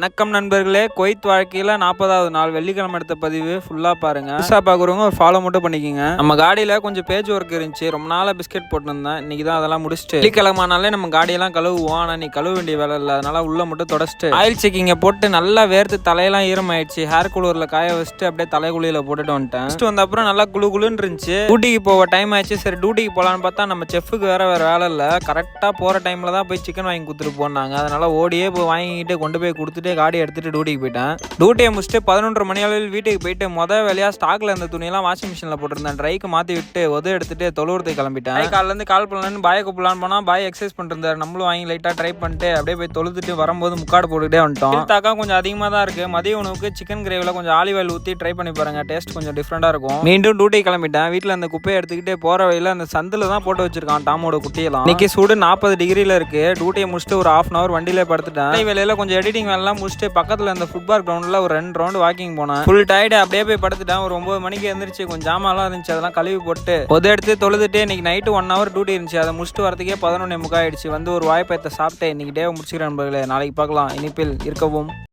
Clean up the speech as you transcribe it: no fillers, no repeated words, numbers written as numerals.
வணக்கம் நண்பர்களே, குவைத் வாழ்க்கையில் 40வது நாள் வெள்ளிக்கிழமை எடுத்த பதிவு ஃபுல்லாக பாருங்கள். புதுசாக பார்க்குறவங்க ஒரு ஃபாலோ மட்டும் பண்ணிக்கோங்க. நம்ம காடியில் கொஞ்சம் பேஜ் ஒர்க் இருந்துச்சு, ரொம்ப நாளாக பிஸ்கெட் போட்டுருந்தேன். இன்றைக்கி தான் அதெல்லாம் முடிச்சுட்டு வெள்ளிக்கிழமானாலே நம்ம காடியெல்லாம் கழுவுவோம். ஆனால் நீ கழுவ வேண்டிய வேலை இல்லை, அதனால் உள்ளே மட்டும் தொடச்சிட்டு ஆயில் செக்கிங்கை போட்டு நல்லா வேர்த்து தலையெல்லாம் ஈரமாயிடுச்சு. ஹேர் கூலரில் காய வச்சுட்டு அப்படியே தலைக்குழியில் போட்டுட்டு வந்துட்டேன். ஃபஸ்ட்டு வந்த அப்புறம் நல்லா குழுன்னு இருந்துச்சு. டியூட்டிக்கு போக டைம் ஆயிடுச்சு. சரி டியூட்டிக்கு போகலான்னு பார்த்தா நம்ம செஃப்புக்கு வேறு வேலை இல்லை. கரெக்டாக போகிற டைமில் தான் போய் சிக்கன் வாங்கி கொடுத்துட்டு போனாங்க. அதனால் ஓடியே போய் வாங்கிட்டு கொண்டு போய் கொடுத்துட்டு காடி எடுத்துட்டு டியூட்டிக்கு போயிட்டேன். டியூட்டியை முடிச்சுட்டு 11:30 மணி அளவில் வீட்டுக்கு போயிட்டு வேலையா ஸ்டாக்ல இருந்த துணியெல்லாம் வாஷிங் மிஷினில் போட்டிருந்தேன். ட்ரைக்கு மாற்றி விட்டு எடுத்துட்டு தொழுவுறதுக்கு கிளம்பிட்டேன். காலிலேருந்து கால் பண்ணலான்னு பாயை கூப்பிடலான்னு போனால் பாய் எக்ஸசைஸ் பண்ணிருந்தாரு. நம்மளும் வாங்கி லைட்டாக ட்ரை பண்ணிட்டு அப்படியே போய் தொழுதுட்டு வரும்போது முக்காடு போட்டுக்கிட்டே வந்துட்டோம். தாக்கா கொஞ்சம் அதிகமாக தான் இருக்குது. மதிய உணவுக்கு சிக்கன் கிரேவியில் கொஞ்சம் ஆலிவ் ஆயில் ஊற்றி ட்ரை பண்ணி பாருங்க, டேஸ்ட் கொஞ்சம் டிஃப்ரெண்டாக இருக்கும். மீண்டும் டியூட்டிக்கு கிளம்பிட்டேன். வீட்டில் அந்த குப்பையை எடுத்துக்கிட்டே போகிற வழியில் அந்த சந்தில் தான் போட்டு வச்சிருக்கான் டாமோட குட்டியெல்லாம். இன்னைக்கு சூடு 40 டிகிரியில் இருக்குது. டியூட்டியை முடிச்சுட்டு ஒரு 1/2 hour வண்டியிலே படுத்துட்டேன். வேலையில் கொஞ்சம் எடிட்டிங் வேலைலாம் முடிச்சுட்டு பக்கத்தில் அந்த ஃபுட்பால் கிரவுண்டில் ஒரு 2 ரவுண்டு வாக்கிங் போனேன். ஃபுல் டயர்டு அப்படியே போய் படுத்துட்டேன். ஒரு 9 மணிக்கு எழுந்திரிச்சு கொஞ்சம் ஜாமான்லாம் இருந்துச்சு, அதெல்லாம் கழுவி போட்டு எடுத்து தொழுதுட்டு இன்னைக்கு நைட்டு 1 hour டியூட்டி இருந்துச்சு. அதை முடிச்சுட்டு வரதுக்கே 11:45 ஆயிடுச்சு. வந்து ஒரு வாய்ப்பயத்தை சாப்பிட்டு இன்னைக்கு டே முடிச்சுக்கிறேன் நண்பர்களே. நாளைக்கு பார்க்கலாம். இனிப்பில் இருக்கவும்.